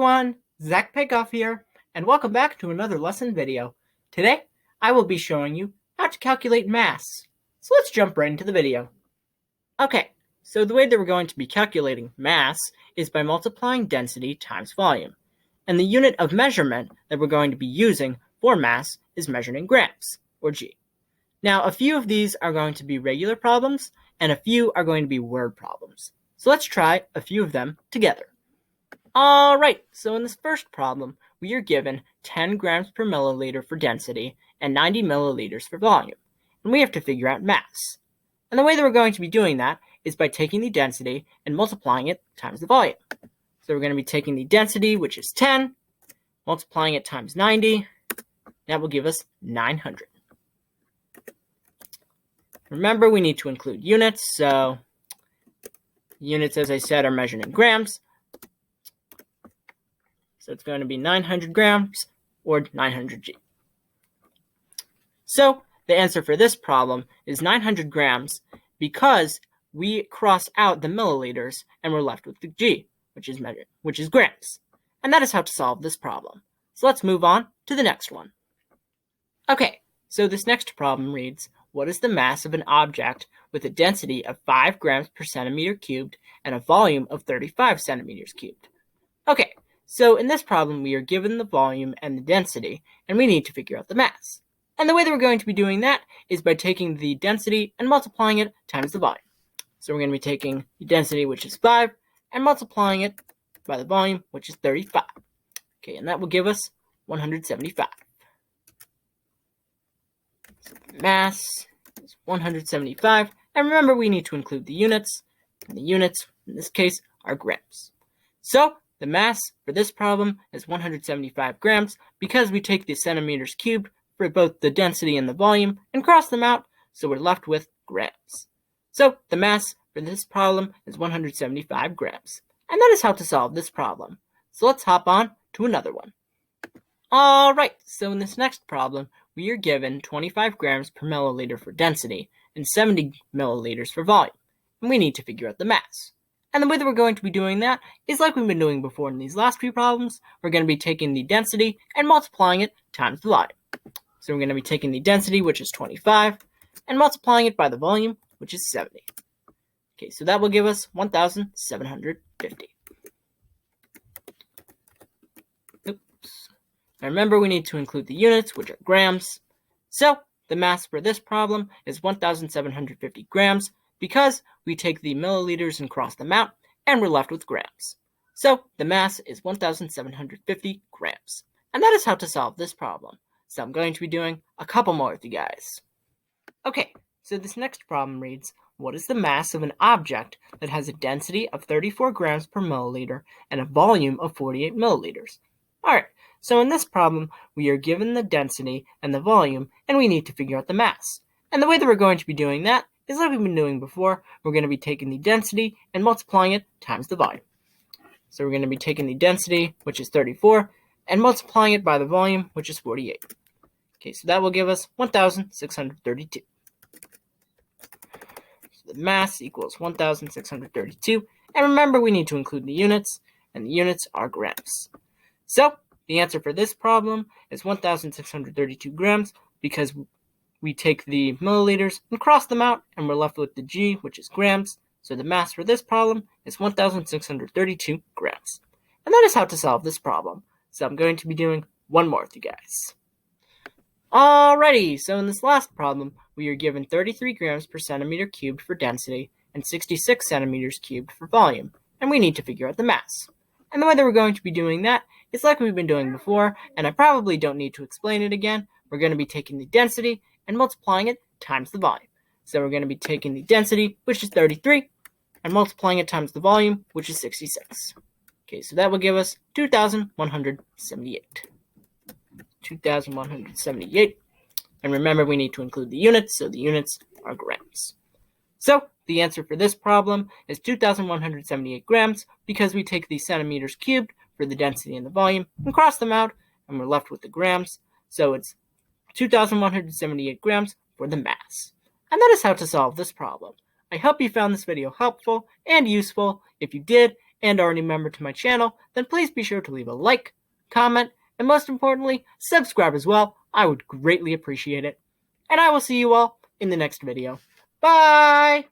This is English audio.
everyone, Zach Paikoff here, and welcome back to another lesson video. Today, I will be showing you how to calculate mass. So let's jump right into the video. Okay, so the way that we're going to be calculating mass is by multiplying density times volume. And the unit of measurement that we're going to be using for mass is measured in grams, or G. Now, a few of these are going to be regular problems, and a few are going to be word problems. So let's try a few of them together. Alright, so in this first problem, we are given 10 grams per milliliter for density and 90 milliliters for volume, and we have to figure out mass. And the way that we're going to be doing that is by taking the density and multiplying it times the volume. So we're going to be taking the density, which is 10, multiplying it times 90, that will give us 900. Remember, we need to include units, so units, as I said, are measured in grams. So it's going to be 900 grams or 900 G. So the answer for this problem is 900 grams because we cross out the milliliters and we're left with the G, which is grams. And that is how to solve this problem. So let's move on to the next one. Okay, so this next problem reads, what is the mass of an object with a density of 5 grams per centimeter cubed and a volume of 35 centimeters cubed? Okay. So in this problem, we are given the volume and the density, and we need to figure out the mass. And the way that we're going to be doing that is by taking the density and multiplying it times the volume. So we're going to be taking the density, which is 5, and multiplying it by the volume, which is 35. Okay, and that will give us 175. So the mass is 175. And remember, we need to include the units, and the units, in this case, are grams. So the mass for this problem is 175 grams because we take the centimeters cubed for both the density and the volume and cross them out, so we're left with grams. So the mass for this problem is 175 grams. And that is how to solve this problem. So let's hop on to another one. Alright, so in this next problem, we are given 25 grams per milliliter for density and 70 milliliters for volume. And we need to figure out the mass. And the way that we're going to be doing that is like we've been doing before in these last few problems. We're going to be taking the density and multiplying it times the volume. So we're going to be taking the density, which is 25, and multiplying it by the volume, which is 70. Okay, so that will give us 1,750. Oops. Now remember, we need to include the units, which are grams. So the mass for this problem is 1,750 grams, because we take the milliliters and cross them out, and we're left with grams. So the mass is 1,750 grams. And that is how to solve this problem. So I'm going to be doing a couple more with you guys. Okay, so this next problem reads, what is the mass of an object that has a density of 34 grams per milliliter and a volume of 48 milliliters? Alright, so in this problem, we are given the density and the volume, and we need to figure out the mass. And the way that we're going to be doing that is like we've been doing before. We're going to be taking the density and multiplying it times the volume. So we're going to be taking the density, which is 34, and multiplying it by the volume, which is 48. Okay, so that will give us 1,632. So the mass equals 1,632. And remember, we need to include the units, and the units are grams. So the answer for this problem is 1,632 grams because we take the milliliters and cross them out, and we're left with the G, which is grams. So the mass for this problem is 1,632 grams. And that is how to solve this problem. So I'm going to be doing one more with you guys. Alrighty, so in this last problem, we are given 33 grams per centimeter cubed for density and 66 centimeters cubed for volume. And we need to figure out the mass. And the way that we're going to be doing that is like we've been doing before, and I probably don't need to explain it again. We're going to be taking the density and multiplying it times the volume. So we're going to be taking the density, which is 33, and multiplying it times the volume, which is 66. Okay, so that will give us 2,178. 2,178. And remember, we need to include the units, so the units are grams. So the answer for this problem is 2,178 grams because we take the centimeters cubed for the density and the volume and cross them out, and we're left with the grams. So it's 2,178 grams for the mass. And that is how to solve this problem. I hope you found this video helpful and useful. If you did, and are a new member to my channel, then please be sure to leave a like, comment, and most importantly, subscribe as well. I would greatly appreciate it. And I will see you all in the next video. Bye!